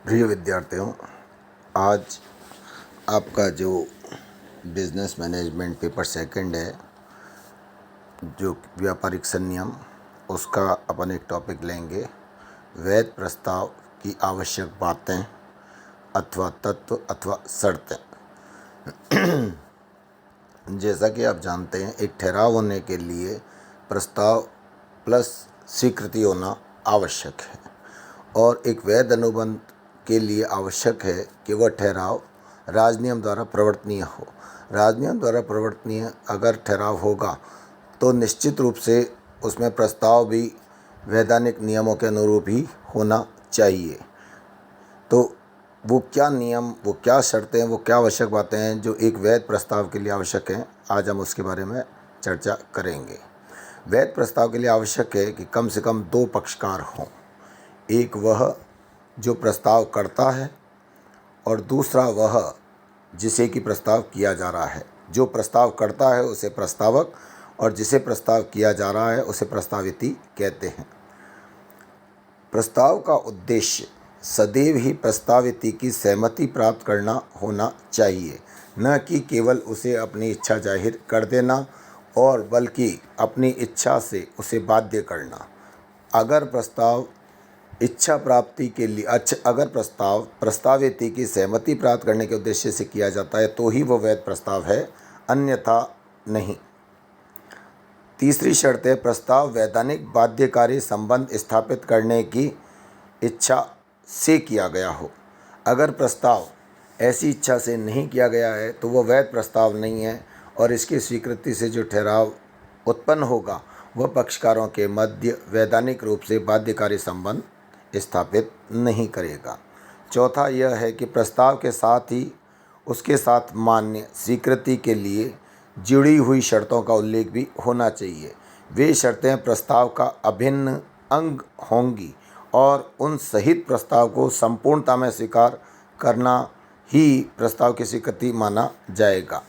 प्रिय विद्यार्थियों, आज आपका जो बिजनेस मैनेजमेंट पेपर सेकंड है, जो व्यापारिक संनियम, उसका अपन एक टॉपिक लेंगे। वैध प्रस्ताव की आवश्यक बातें अथवा तत्व अथवा शर्तें। जैसा कि आप जानते हैं, एक ठहराव होने के लिए प्रस्ताव प्लस स्वीकृति होना आवश्यक है और एक वैध अनुबंध के लिए आवश्यक है कि वह ठहराव राजनियम द्वारा प्रवर्तनीय हो। राजनियम द्वारा प्रवर्तनीय अगर ठहराव होगा तो निश्चित रूप से उसमें प्रस्ताव भी वैधानिक नियमों के अनुरूप ही होना चाहिए। तो वो क्या नियम, वो क्या शर्तें, वो क्या आवश्यक बातें हैं जो एक वैध प्रस्ताव के लिए आवश्यक हैं, आज हम उसके बारे में चर्चा करेंगे। वैध प्रस्ताव के लिए आवश्यक है कि कम से कम दो पक्षकार हों। एक वह जो प्रस्ताव करता है और दूसरा वह जिसे कि प्रस्ताव किया जा रहा है। जो प्रस्ताव करता है उसे प्रस्तावक और जिसे प्रस्ताव किया जा रहा है उसे प्रस्ताविती कहते हैं। प्रस्ताव का उद्देश्य सदैव ही प्रस्ताविती की सहमति प्राप्त करना होना चाहिए, न कि केवल उसे अपनी इच्छा जाहिर कर देना और बल्कि अपनी इच्छा से उसे बाध्य करना। अगर प्रस्ताव इच्छा प्राप्ति के लिए अगर प्रस्ताव प्रस्ताविती की सहमति प्राप्त करने के उद्देश्य से किया जाता है तो ही वो वैध प्रस्ताव है, अन्यथा नहीं। तीसरी शर्त है, प्रस्ताव वैधानिक बाध्यकारी संबंध स्थापित करने की इच्छा से किया गया हो। अगर प्रस्ताव ऐसी इच्छा से नहीं किया गया है तो वह वैध प्रस्ताव नहीं है और इसकी स्वीकृति से जो ठहराव उत्पन्न होगा वह पक्षकारों के मध्य वैधानिक रूप से बाध्यकारी संबंध स्थापित नहीं करेगा। चौथा यह है कि प्रस्ताव के साथ ही उसके साथ मान्य स्वीकृति के लिए जुड़ी हुई शर्तों का उल्लेख भी होना चाहिए। वे शर्तें प्रस्ताव का अभिन्न अंग होंगी और उन सहित प्रस्ताव को संपूर्णता में स्वीकार करना ही प्रस्ताव की स्वीकृति माना जाएगा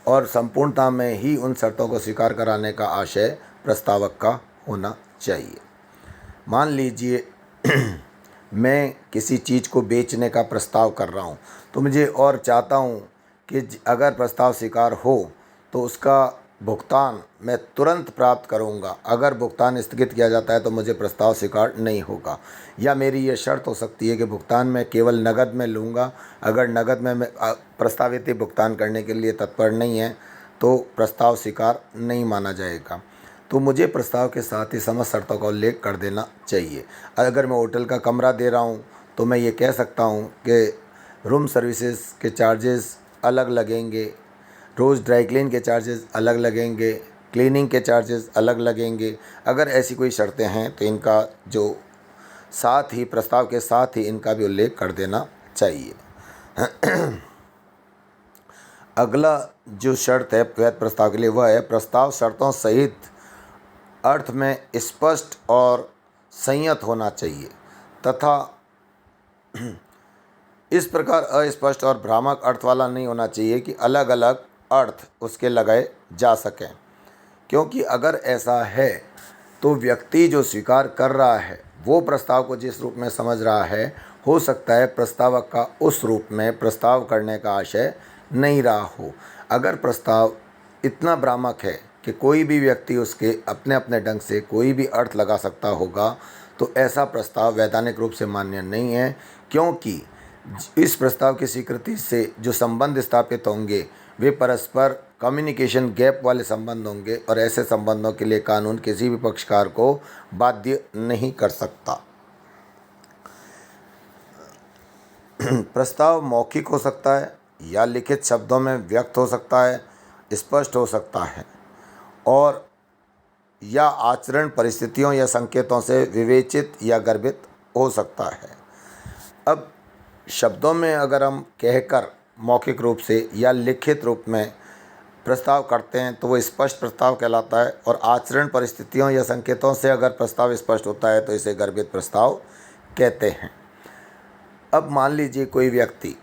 और संपूर्णता में ही उन शर्तों को स्वीकार कराने का आशय प्रस्तावक का होना चाहिए। मान लीजिए मैं किसी चीज़ को बेचने का प्रस्ताव कर रहा हूँ तो मुझे और चाहता हूँ कि अगर प्रस्ताव स्वीकार हो तो उसका भुगतान मैं तुरंत प्राप्त करूँगा। अगर भुगतान स्थगित किया जाता है तो मुझे प्रस्ताव स्वीकार नहीं होगा। या मेरी ये शर्त हो सकती है कि भुगतान मैं केवल नकद में लूँगा। अगर नकद में प्रस्तावित भुगतान करने के लिए तत्पर नहीं है तो प्रस्ताव स्वीकार नहीं माना जाएगा। तो मुझे प्रस्ताव के साथ ही समस्त शर्तों का उल्लेख कर देना चाहिए। अगर मैं होटल का कमरा दे रहा हूँ तो मैं ये कह सकता हूँ कि रूम सर्विसेज के चार्जेस अलग लगेंगे, रोज़ ड्राई क्लीन के चार्जेस अलग लगेंगे, क्लीनिंग के चार्जेस अलग लगेंगे। अगर ऐसी कोई शर्तें हैं तो इनका जो साथ ही प्रस्ताव के साथ ही इनका भी उल्लेख कर देना चाहिए। अगला जो शर्त है वैध प्रस्ताव के लिए वह है, प्रस्ताव शर्तों सहित अर्थ में स्पष्ट और संयत होना चाहिए तथा इस प्रकार अस्पष्ट और भ्रामक अर्थ वाला नहीं होना चाहिए कि अलग अलग अर्थ उसके लगाए जा सकें। क्योंकि अगर ऐसा है तो व्यक्ति जो स्वीकार कर रहा है वो प्रस्ताव को जिस रूप में समझ रहा है, हो सकता है प्रस्तावक का उस रूप में प्रस्ताव करने का आशय नहीं रहा हो। अगर प्रस्ताव इतना भ्रामक है कि कोई भी व्यक्ति उसके अपने अपने ढंग से कोई भी अर्थ लगा सकता होगा तो ऐसा प्रस्ताव वैधानिक रूप से मान्य नहीं है, क्योंकि इस प्रस्ताव की स्वीकृति से जो संबंध स्थापित होंगे वे परस्पर कम्युनिकेशन गैप वाले संबंध होंगे और ऐसे संबंधों के लिए कानून किसी भी पक्षकार को बाध्य नहीं कर सकता। प्रस्ताव मौखिक हो सकता है या लिखित शब्दों में व्यक्त हो सकता है, स्पष्ट हो सकता है और या आचरण परिस्थितियों या संकेतों से विवेचित या गर्भित हो सकता है। अब शब्दों में अगर हम कहकर मौखिक रूप से या लिखित रूप में प्रस्ताव करते हैं तो वो स्पष्ट प्रस्ताव कहलाता है और आचरण परिस्थितियों या संकेतों से अगर प्रस्ताव स्पष्ट होता है तो इसे गर्भित प्रस्ताव कहते हैं। अब मान लीजिए कोई व्यक्ति,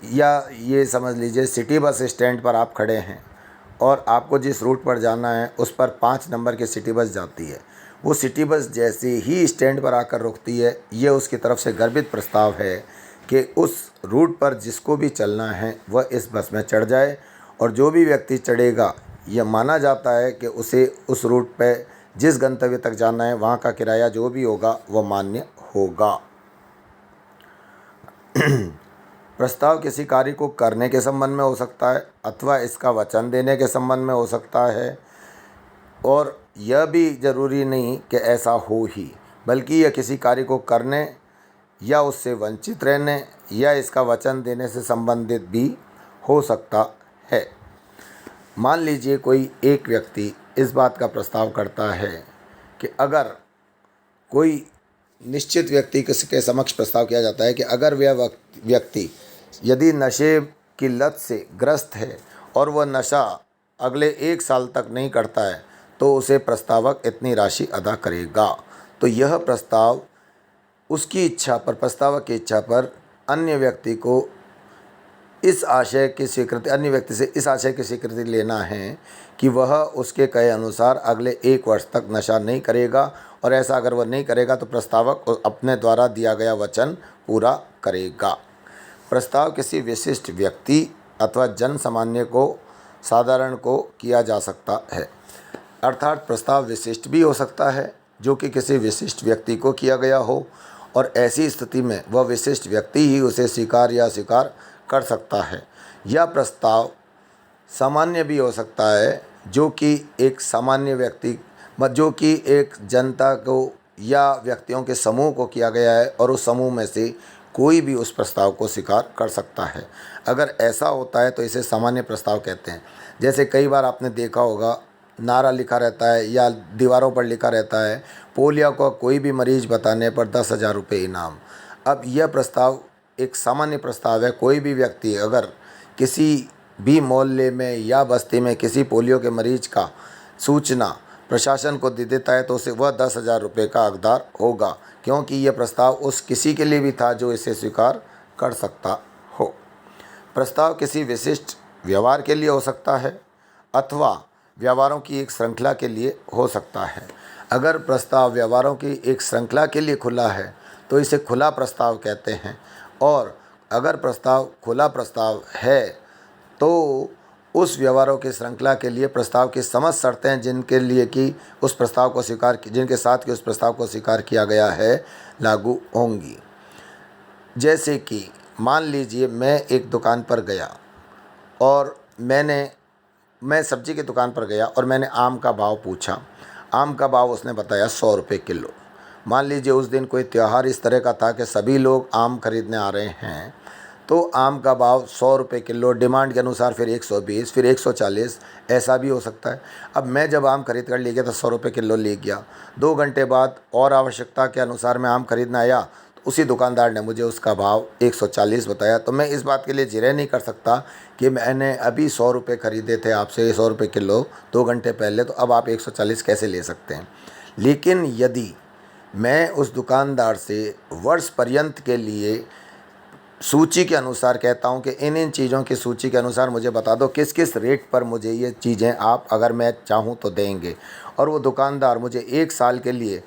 या ये समझ लीजिए सिटी बस स्टैंड पर आप खड़े हैं और आपको जिस रूट पर जाना है उस पर 5 नंबर की सिटी बस जाती है। वो सिटी बस जैसे ही स्टैंड पर आकर रुकती है, ये उसकी तरफ से गर्भित प्रस्ताव है कि उस रूट पर जिसको भी चलना है वह इस बस में चढ़ जाए, और जो भी व्यक्ति चढ़ेगा यह माना जाता है कि उसे उस रूट पे जिस गंतव्य तक जाना है वहाँ का किराया जो भी होगा वह मान्य होगा। प्रस्ताव किसी कार्य को करने के संबंध में हो सकता है अथवा इसका वचन देने के संबंध में हो सकता है, और यह भी जरूरी नहीं कि ऐसा हो ही, बल्कि यह किसी कार्य को करने या उससे वंचित रहने या इसका वचन देने से संबंधित भी हो सकता है। मान लीजिए कोई एक व्यक्ति इस बात का प्रस्ताव करता है कि अगर कोई निश्चित व्यक्ति के समक्ष प्रस्ताव किया जाता है कि अगर वह व्यक्ति यदि नशे की लत से ग्रस्त है और वह नशा अगले 1 साल तक नहीं करता है तो उसे प्रस्तावक इतनी राशि अदा करेगा। तो यह प्रस्ताव उसकी इच्छा पर, प्रस्तावक की इच्छा पर अन्य व्यक्ति से इस आशय की स्वीकृति लेना है कि वह उसके कहे अनुसार अगले 1 वर्ष तक नशा नहीं करेगा, और ऐसा अगर वह नहीं करेगा तो प्रस्तावक अपने द्वारा दिया गया वचन पूरा करेगा। प्रस्ताव किसी विशिष्ट व्यक्ति अथवा जन सामान्य को, साधारण को किया जा सकता है, अर्थात प्रस्ताव विशिष्ट भी हो सकता है जो कि किसी विशिष्ट व्यक्ति को किया गया हो, और ऐसी स्थिति में वह विशिष्ट व्यक्ति ही उसे स्वीकार या अस्वीकार कर सकता है। यह प्रस्ताव सामान्य भी हो सकता है जो कि एक सामान्य व्यक्ति, जो कि एक जनता को या व्यक्तियों के समूह को किया गया है, और उस समूह में से कोई भी उस प्रस्ताव को स्वीकार कर सकता है। अगर ऐसा होता है तो इसे सामान्य प्रस्ताव कहते हैं। जैसे कई बार आपने देखा होगा, नारा लिखा रहता है या दीवारों पर लिखा रहता है, पोलियो का कोई भी मरीज बताने पर 10,000 रुपये इनाम। अब यह प्रस्ताव एक सामान्य प्रस्ताव है। कोई भी व्यक्ति अगर किसी भी मोहल्ले में या बस्ती में किसी पोलियो के मरीज का सूचना प्रशासन को दे देता है तो उसे वह 10,000 रुपये का हकदार होगा, क्योंकि यह प्रस्ताव उस किसी के लिए भी था जो इसे स्वीकार कर सकता हो। प्रस्ताव किसी विशिष्ट व्यवहार के लिए हो सकता है अथवा व्यवहारों की एक श्रृंखला के लिए हो सकता है। अगर प्रस्ताव व्यवहारों की एक श्रृंखला के लिए खुला है तो इसे खुला प्रस्ताव कहते हैं, और अगर प्रस्ताव खुला प्रस्ताव है तो उस व्यवहारों की श्रृंखला के लिए प्रस्ताव की समस्त शर्तें जिनके लिए कि उस प्रस्ताव को जिनके साथ कि उस प्रस्ताव को स्वीकार किया गया है लागू होंगी। जैसे कि मान लीजिए मैं एक दुकान पर गया और मैं सब्जी की दुकान पर गया और मैंने आम का भाव पूछा। आम का भाव उसने बताया 100 रुपये किलो। मान लीजिए उस दिन कोई त्यौहार इस तरह का था कि सभी लोग आम खरीदने आ रहे हैं, तो आम का भाव 100 रुपये किलो, डिमांड के अनुसार फिर 120, फिर 140, ऐसा भी हो सकता है। अब मैं जब आम खरीद कर ले गया तो 100 रुपये किलो ले गया। 2 घंटे बाद और आवश्यकता के अनुसार मैं आम खरीदने आया तो उसी दुकानदार ने मुझे उसका भाव 140 बताया। तो मैं इस बात के लिए जिरह नहीं कर सकता कि मैंने अभी 100 रुपये खरीदे थे आपसे, 100 रुपये किलो 2 घंटे पहले, तो अब आप 140 कैसे ले सकते हैं। लेकिन यदि मैं उस दुकानदार से वर्ष पर्यंत के लिए सूची के अनुसार कहता हूं कि इन चीज़ों की सूची के अनुसार मुझे बता दो किस किस रेट पर मुझे ये चीज़ें आप अगर मैं चाहूं तो देंगे, और वो दुकानदार मुझे 1 साल के लिए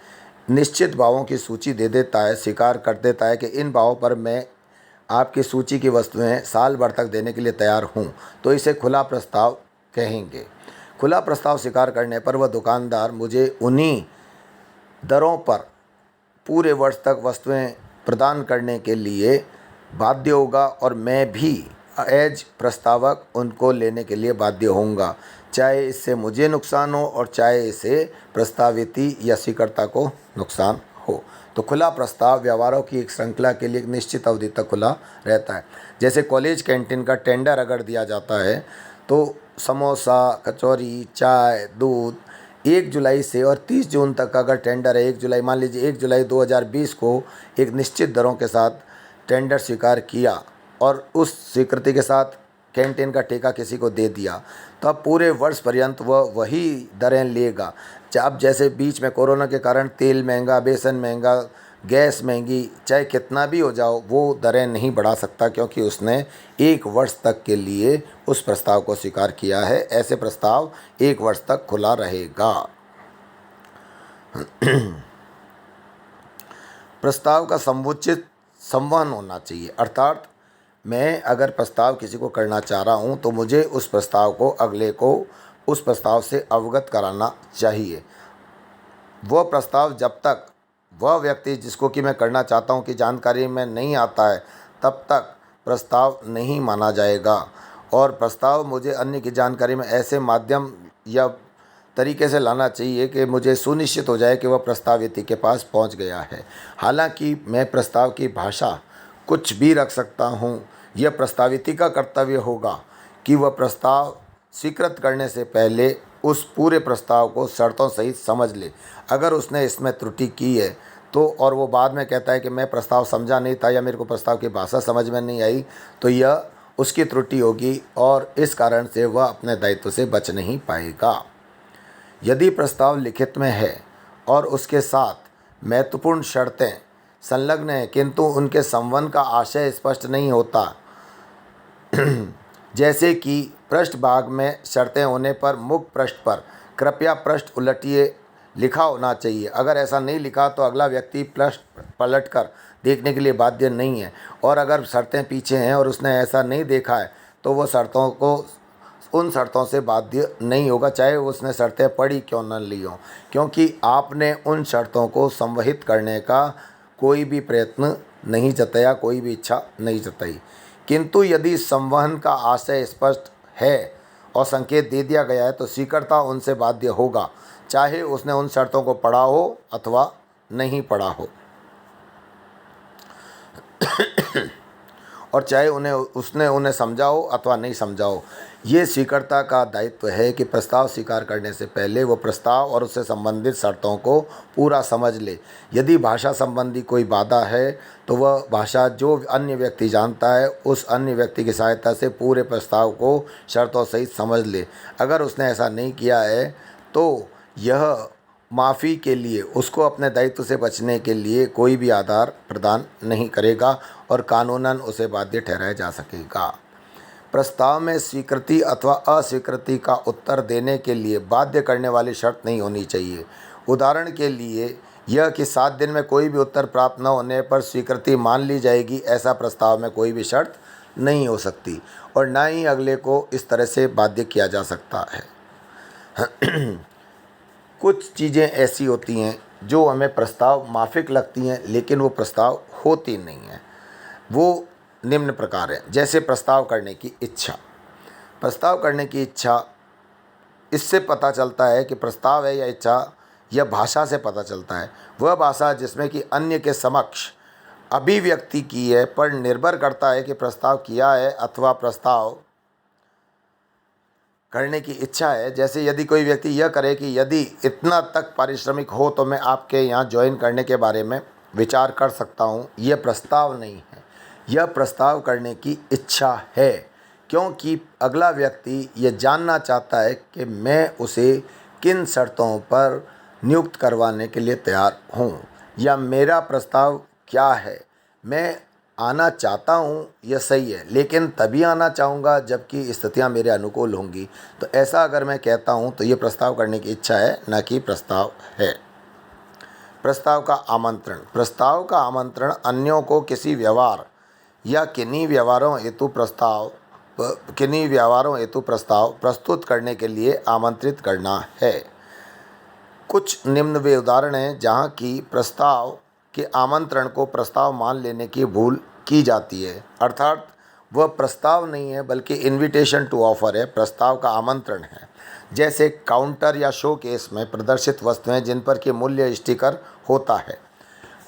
निश्चित भावों की सूची दे देता है, स्वीकार कर देता है कि इन भावों पर मैं आपकी सूची की वस्तुएं साल भर तक देने के लिए तैयार हूं, तो इसे खुला प्रस्ताव कहेंगे। खुला प्रस्ताव स्वीकार करने पर वह दुकानदार मुझे उन्हीं दरों पर पूरे वर्ष तक वस्तुएं प्रदान करने के लिए बाध्य होगा, और मैं भी एज प्रस्तावक उनको लेने के लिए बाध्य होऊंगा, चाहे इससे मुझे नुकसान हो और चाहे इससे प्रस्ताविती या स्वीकर्ता को नुकसान हो। तो खुला प्रस्ताव व्यवहारों की एक श्रृंखला के लिए एक निश्चित अवधि तक खुला रहता है। जैसे कॉलेज कैंटीन का टेंडर अगर दिया जाता है तो समोसा, कचौरी, चाय, दूध 1 जुलाई से और 30 जून तक का अगर टेंडर है, 1 जुलाई मान लीजिए 1 जुलाई 2020 को एक निश्चित दरों के साथ टेंडर स्वीकार किया और उस स्वीकृति के साथ कैंटीन का ठेका किसी को दे दिया, तो अब पूरे वर्ष पर्यंत वह वही दरें लेगा। अब जैसे बीच में कोरोना के कारण तेल महंगा, बेसन महंगा, गैस महंगी, चाहे कितना भी हो जाओ वो दरें नहीं बढ़ा सकता, क्योंकि उसने 1 वर्ष तक के लिए उस प्रस्ताव को स्वीकार किया है। ऐसे प्रस्ताव 1 वर्ष तक खुला रहेगा। प्रस्ताव का समुचित संवहन होना चाहिए। अर्थात मैं अगर प्रस्ताव किसी को करना चाह रहा हूँ तो मुझे उस प्रस्ताव को अगले को उस प्रस्ताव से अवगत कराना चाहिए। वह प्रस्ताव जब तक वह व्यक्ति जिसको कि मैं करना चाहता हूँ कि जानकारी में नहीं आता है तब तक प्रस्ताव नहीं माना जाएगा। और प्रस्ताव मुझे अन्य की जानकारी में ऐसे माध्यम या तरीके से लाना चाहिए कि मुझे सुनिश्चित हो जाए कि वह प्रस्तावित के पास पहुंच गया है। हालांकि मैं प्रस्ताव की भाषा कुछ भी रख सकता हूं। यह प्रस्तावित का कर्तव्य होगा कि वह प्रस्ताव स्वीकृत करने से पहले उस पूरे प्रस्ताव को शर्तों सहित समझ ले। अगर उसने इसमें त्रुटि की है तो और वो बाद में कहता है कि मैं प्रस्ताव समझा नहीं था या मेरे को प्रस्ताव की भाषा समझ में नहीं आई, तो यह उसकी त्रुटि होगी और इस कारण से वह अपने दायित्व से बच नहीं पाएगा। यदि प्रस्ताव लिखित में है और उसके साथ महत्वपूर्ण शर्तें संलग्न हैं किंतु उनके संवहन का आशय स्पष्ट नहीं होता, जैसे कि पृष्ठ भाग में शर्तें होने पर मुख्य पृष्ठ पर कृपया पृष्ठ उलटिए लिखा होना चाहिए। अगर ऐसा नहीं लिखा तो अगला व्यक्ति पृष्ठ पलटकर देखने के लिए बाध्य नहीं है। और अगर शर्तें पीछे हैं और उसने ऐसा नहीं देखा है तो वो उन शर्तों से बाध्य नहीं होगा, चाहे उसने शर्तें पढ़ी क्यों न ली हों, क्योंकि आपने उन शर्तों को संवहित करने का कोई भी प्रयत्न नहीं जताया, कोई भी इच्छा नहीं जताई। किंतु यदि संवहन का आशय स्पष्ट है और संकेत दे दिया गया है तो स्वीकर्ता उनसे बाध्य होगा, चाहे उसने उन शर्तों को पढ़ा हो अथवा नहीं पढ़ा हो और चाहे उसने उन्हें समझा हो अथवा नहीं समझा हो। ये स्वीकर्ता का दायित्व है कि प्रस्ताव स्वीकार करने से पहले वो प्रस्ताव और उससे संबंधित शर्तों को पूरा समझ ले। यदि भाषा संबंधी कोई बाधा है तो वह भाषा जो अन्य व्यक्ति जानता है उस अन्य व्यक्ति की सहायता से पूरे प्रस्ताव को शर्तों सहित समझ ले। अगर उसने ऐसा नहीं किया है तो यह माफ़ी के लिए उसको अपने दायित्व से बचने के लिए कोई भी आधार प्रदान नहीं करेगा और कानूनन उसे बाध्य ठहराया जा सकेगा। प्रस्ताव में स्वीकृति अथवा अस्वीकृति का उत्तर देने के लिए बाध्य करने वाली शर्त नहीं होनी चाहिए। उदाहरण के लिए यह कि 7 दिन में कोई भी उत्तर प्राप्त न होने पर स्वीकृति मान ली जाएगी, ऐसा प्रस्ताव में कोई भी शर्त नहीं हो सकती और न ही अगले को इस तरह से बाध्य किया जा सकता है। कुछ चीज़ें ऐसी होती हैं जो हमें प्रस्ताव माफिक लगती हैं लेकिन वो प्रस्ताव होती नहीं हैं। वो निम्न प्रकार है। जैसे प्रस्ताव करने की इच्छा। प्रस्ताव करने की इच्छा इससे पता चलता है कि प्रस्ताव है या इच्छा, यह भाषा से पता चलता है। वह भाषा जिसमें कि अन्य के समक्ष अभिव्यक्ति की है पर निर्भर करता है कि प्रस्ताव किया है अथवा प्रस्ताव करने की इच्छा है। जैसे यदि कोई व्यक्ति यह करे कि यदि इतना तक पारिश्रमिक हो तो मैं आपके यहाँ ज्वाइन करने के बारे में विचार कर सकता हूँ, यह प्रस्ताव नहीं है, यह प्रस्ताव करने की इच्छा है। क्योंकि अगला व्यक्ति यह जानना चाहता है कि मैं उसे किन शर्तों पर नियुक्त करवाने के लिए तैयार हूँ या मेरा प्रस्ताव क्या है। मैं आना चाहता हूँ यह सही है, लेकिन तभी आना चाहूँगा जबकि स्थितियाँ मेरे अनुकूल होंगी। तो ऐसा अगर मैं कहता हूँ तो ये प्रस्ताव करने की इच्छा है, न कि प्रस्ताव है। प्रस्ताव का आमंत्रण। प्रस्ताव का आमंत्रण अन्यों को किसी व्यवहार या किन्हीं व्यवहारों हेतु प्रस्ताव प्रस्तुत करने के लिए आमंत्रित करना है। कुछ निम्न वे उदाहरण हैं जहाँ की प्रस्ताव के आमंत्रण को प्रस्ताव मान लेने की भूल की जाती है, अर्थात वह प्रस्ताव नहीं है बल्कि इनविटेशन टू ऑफर है, प्रस्ताव का आमंत्रण है। जैसे काउंटर या शो केस में प्रदर्शित वस्तुएं जिन पर कि मूल्य स्टिकर होता है।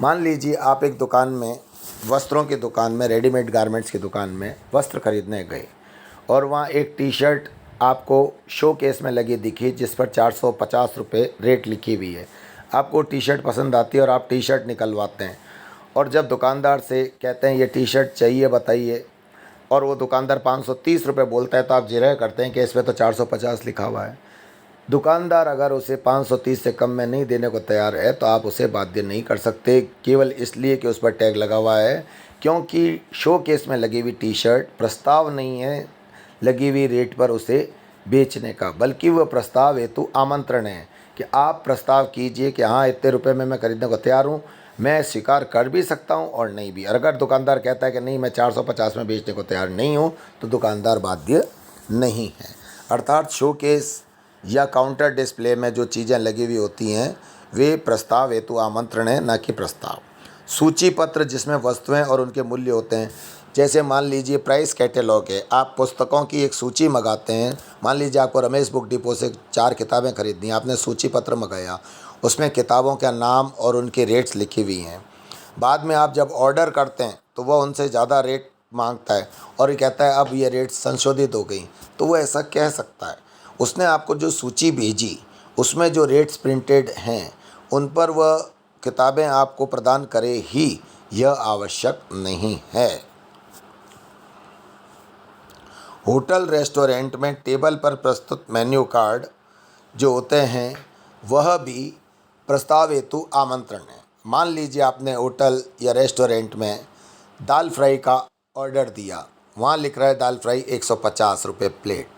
मान लीजिए आप एक दुकान में, वस्त्रों की दुकान में, रेडीमेड गारमेंट्स की दुकान में वस्त्र खरीदने गए और वहाँ एक टी शर्ट आपको शो केस में लगी दिखी जिस पर 450 रुपये रेट लिखी हुई है। आपको टी शर्ट पसंद आती है और आप टी शर्ट निकलवाते हैं और जब दुकानदार से कहते हैं ये टी शर्ट चाहिए बताइए और वो दुकानदार 530 रुपये बोलता है तो आप जिरह करते हैं कि इस पर तो 450 लिखा हुआ है। दुकानदार अगर उसे 530 से कम में नहीं देने को तैयार है तो आप उसे बाध्य नहीं कर सकते, केवल इसलिए कि उस पर टैग लगा हुआ है। क्योंकि शो केस में लगी हुई टी शर्ट प्रस्ताव नहीं है लगी हुई रेट पर उसे बेचने का, बल्कि वह प्रस्ताव हेतु आमंत्रण है कि आप प्रस्ताव कीजिए कि हाँ इतने रुपए में मैं खरीदने को तैयार हूँ। मैं स्वीकार कर भी सकता हूँ और नहीं भी। अगर दुकानदार कहता है कि नहीं मैं 450 में बेचने को तैयार नहीं हूँ, तो दुकानदार बाध्य नहीं है। अर्थात शोकेस या काउंटर डिस्प्ले में जो चीज़ें लगी हुई होती हैं वे प्रस्ताव हेतु आमंत्रण है, न कि प्रस्ताव। सूची पत्र जिसमें वस्तुएं और उनके मूल्य होते हैं, जैसे मान लीजिए प्राइस कैटेलॉग है, आप पुस्तकों की एक सूची मंगाते हैं। मान लीजिए आपको रमेश बुक डिपो से 4 किताबें खरीदनी, आपने सूची पत्र मंगाया, उसमें किताबों का नाम और उनके रेट्स लिखी हुई हैं। बाद में आप जब ऑर्डर करते हैं तो वह उनसे ज़्यादा रेट मांगता है और ये कहता है अब ये रेट संशोधित हो गई, तो वो ऐसा कह सकता है। उसने आपको जो सूची भेजी उसमें जो रेट्स प्रिंटेड हैं उन पर वह किताबें आपको प्रदान करे ही, यह आवश्यक नहीं है। होटल रेस्टोरेंट में टेबल पर प्रस्तुत मेन्यू कार्ड जो होते हैं वह भी प्रस्ताव हेतु आमंत्रण है। मान लीजिए आपने होटल या रेस्टोरेंट में दाल फ्राई का ऑर्डर दिया, वहाँ लिख रहा है दाल फ्राई 150 रुपये प्लेट,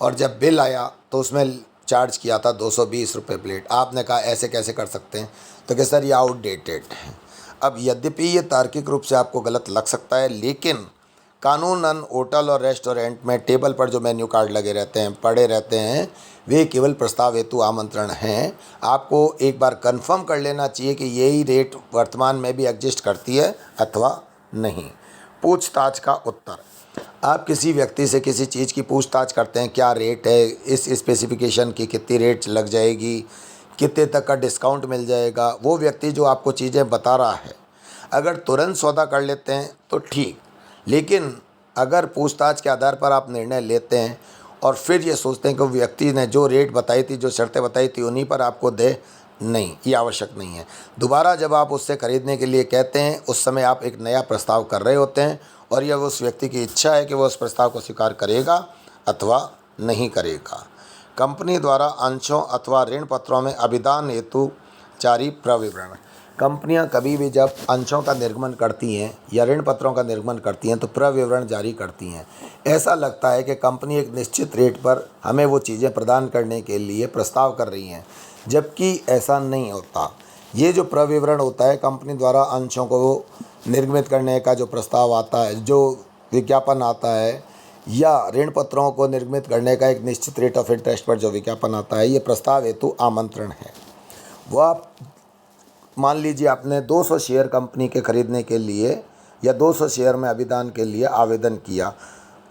और जब बिल आया तो उसमें चार्ज किया था 220 रुपये प्लेट। आपने कहा ऐसे कैसे कर सकते हैं, तो कि सर ये आउटडेटेड है। अब यद्यपि ये तार्किक रूप से आपको गलत लग सकता है, लेकिन कानूनन होटल और रेस्टोरेंट में टेबल पर जो मेन्यू कार्ड लगे रहते हैं, पड़े रहते हैं, वे केवल प्रस्ताव हेतु आमंत्रण हैं। आपको एक बार कंफर्म कर लेना चाहिए कि यही रेट वर्तमान में भी एग्जिस्ट करती है अथवा नहीं। पूछताछ का उत्तर। आप किसी व्यक्ति से किसी चीज़ की पूछताछ करते हैं, क्या रेट है, इस स्पेसिफिकेशन की कितनी रेट लग जाएगी, कितने तक का डिस्काउंट मिल जाएगा। वो व्यक्ति जो आपको चीज़ें बता रहा है, अगर तुरंत सौदा कर लेते हैं तो ठीक, लेकिन अगर पूछताछ के आधार पर आप निर्णय लेते हैं और फिर ये सोचते हैं कि वो व्यक्ति ने जो रेट बताई थी, जो शर्तें बताई थी, उन्हीं पर आपको दे, नहीं, ये आवश्यक नहीं है। दोबारा जब आप उससे खरीदने के लिए कहते हैं, उस समय आप एक नया प्रस्ताव कर रहे होते हैं और यह उस व्यक्ति की इच्छा है कि वह उस प्रस्ताव को स्वीकार करेगा अथवा नहीं करेगा। कंपनी द्वारा अंशों अथवा ऋण पत्रों में अभिदान हेतु जारी प्रविवरण। कंपनियां कभी भी जब अंशों का निर्गमन करती हैं या ऋण पत्रों का निर्गमन करती हैं तो प्रविवरण जारी करती हैं। ऐसा लगता है कि कंपनी एक निश्चित रेट पर हमें वो चीज़ें प्रदान करने के लिए प्रस्ताव कर रही हैं, जबकि ऐसा नहीं होता। ये जो प्रविवरण होता है, कंपनी द्वारा अंशों को निर्गमित करने का जो प्रस्ताव आता है, जो विज्ञापन आता है, या ऋण पत्रों को निर्गमित करने का एक निश्चित रेट ऑफ इंटरेस्ट पर जो विज्ञापन आता है, ये प्रस्ताव हेतु आमंत्रण है। वह मान लीजिए आपने 200 शेयर कंपनी के खरीदने के लिए या 200 शेयर में अभिदान के लिए आवेदन किया।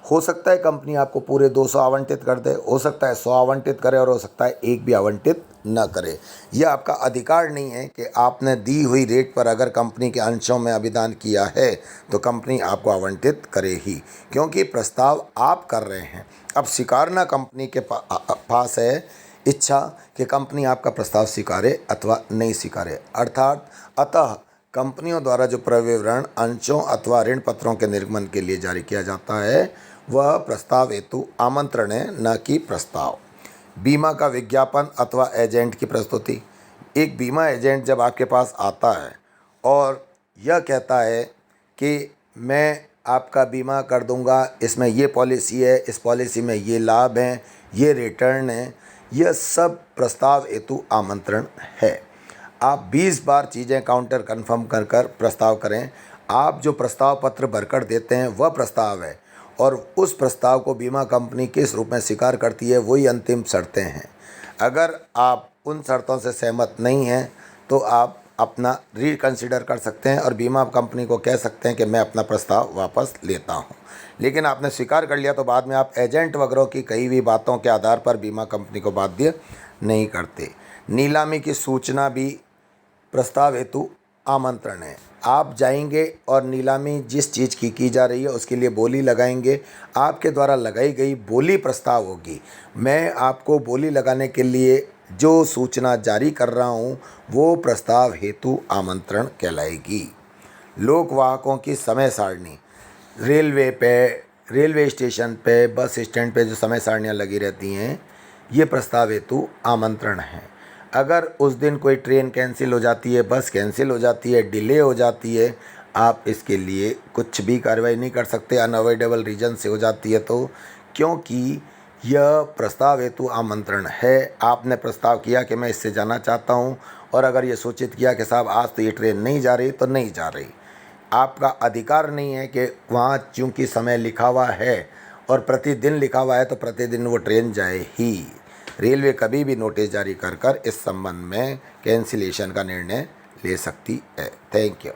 हो सकता है कंपनी आपको पूरे 200 आवंटित कर दे, हो सकता है 100 आवंटित करे और हो सकता है एक भी आवंटित न करे। यह आपका अधिकार नहीं है कि आपने दी हुई रेट पर अगर कंपनी के अंशों में अभिदान किया है तो कंपनी आपको आवंटित करे ही, क्योंकि प्रस्ताव आप कर रहे हैं। अब स्वीकारना कंपनी के पास है इच्छा कि कंपनी आपका प्रस्ताव स्वीकारे अथवा नहीं स्वीकारे। अतः कंपनियों द्वारा जो प्रविवरण अंशों अथवा ऋण पत्रों के निर्गमन के लिए जारी किया जाता है वह प्रस्ताव हेतु आमंत्रण है, न कि प्रस्ताव। बीमा का विज्ञापन अथवा एजेंट की प्रस्तुति। एक बीमा एजेंट जब आपके पास आता है और यह कहता है कि मैं आपका बीमा कर दूंगा, इसमें ये पॉलिसी है, इस पॉलिसी में ये लाभ हैं, ये रिटर्न है, यह सब प्रस्ताव हेतु आमंत्रण है। आप 20 बार चीज़ें काउंटर कन्फर्म कर कर प्रस्ताव करें। आप जो प्रस्ताव पत्र भरकर देते हैं वह प्रस्ताव है, और उस प्रस्ताव को बीमा कंपनी किस रूप में स्वीकार करती है वही अंतिम शर्तें हैं। अगर आप उन शर्तों से सहमत नहीं हैं तो आप अपना रिकन्सिडर कर सकते हैं और बीमा कंपनी को कह सकते हैं कि मैं अपना प्रस्ताव वापस लेता हूं। लेकिन आपने स्वीकार कर लिया तो बाद में आप एजेंट वगैरह की कही हुई बातों के आधार पर बीमा कंपनी को बाध्य नहीं करते। नीलामी की सूचना भी प्रस्ताव हेतु आमंत्रण है। आप जाएंगे और नीलामी जिस चीज़ की जा रही है उसके लिए बोली लगाएंगे। आपके द्वारा लगाई गई बोली प्रस्ताव होगी। मैं आपको बोली लगाने के लिए जो सूचना जारी कर रहा हूँ वो प्रस्ताव हेतु आमंत्रण कहलाएगी। लोक वाहकों की समय सारणी। रेलवे स्टेशन पे, बस स्टैंड पे जो समय सारणियाँ लगी रहती हैं, ये प्रस्ताव हेतु आमंत्रण है। अगर उस दिन कोई ट्रेन कैंसिल हो जाती है, बस कैंसिल हो जाती है, डिले हो जाती है, आप इसके लिए कुछ भी कार्रवाई नहीं कर सकते, अनअवॉइडेबल रीजन से हो जाती है तो, क्योंकि यह प्रस्ताव हेतु आमंत्रण है। आपने प्रस्ताव किया कि मैं इससे जाना चाहता हूँ और अगर ये सूचित किया कि साहब आज तो ये ट्रेन नहीं जा रही तो नहीं जा रही। आपका अधिकार नहीं है कि वहाँ चूँकि समय लिखा हुआ है और प्रतिदिन लिखा हुआ है तो प्रतिदिन वो ट्रेन जाए ही। रेलवे कभी भी नोटिस जारी कर इस संबंध में कैंसिलेशन का निर्णय ले सकती है। Thank you.